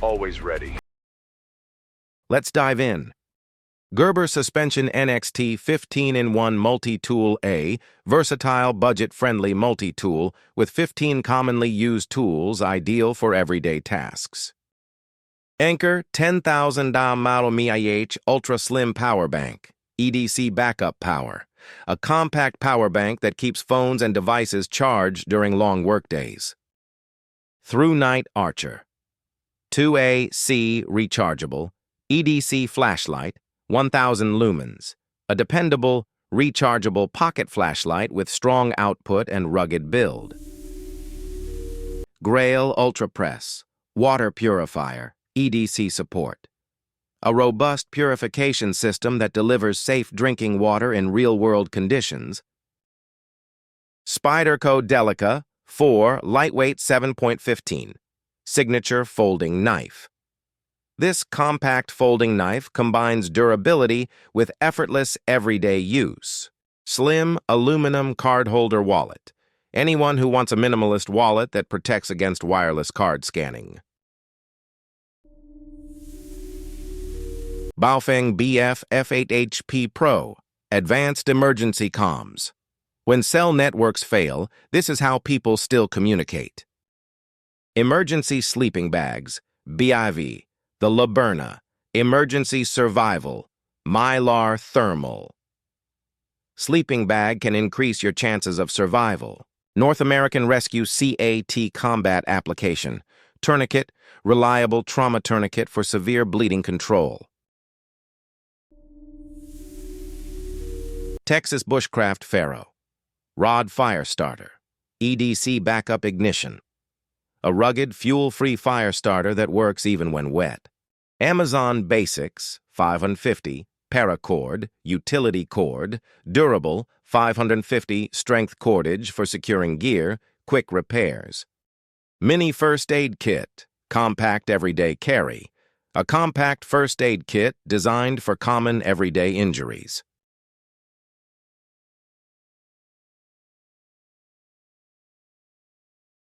Always ready. Let's dive in. Gerber Suspension NXT 15-in-1 Multi-Tool A, versatile, budget-friendly multi-tool with 15 commonly used tools ideal for everyday tasks. Anchor 10,000 model MIH Ultra Slim Power Bank, EDC Backup Power, a compact power bank that keeps phones and devices charged during long workdays. Through Night Archer, 2AC rechargeable, EDC flashlight, 1000 lumens, a dependable, rechargeable pocket flashlight with strong output and rugged build. Grail Ultra Press, water purifier, EDC support, a robust purification system that delivers safe drinking water in real-world conditions. Spyderco Delica 4 lightweight 7.15, signature folding knife. This compact folding knife combines durability with effortless everyday use. Slim aluminum card holder wallet. Anyone who wants a minimalist wallet that protects against wireless card scanning. Baofeng BF F8HP Pro, advanced emergency comms. When cell networks fail, this is how people still communicate. Emergency sleeping bags, BIV. The Laberna, Emergency Survival, Mylar Thermal. Sleeping bag can increase your chances of survival. North American Rescue CAT Combat Application. Tourniquet, reliable trauma tourniquet for severe bleeding control. Texas Bushcraft Faro, Rod Fire Starter, EDC Backup Ignition. A rugged, fuel-free fire starter that works even when wet. Amazon Basics, 550, paracord, utility cord, durable, 550, strength cordage for securing gear, quick repairs. Mini First Aid Kit, compact everyday carry. A compact first aid kit designed for common everyday injuries.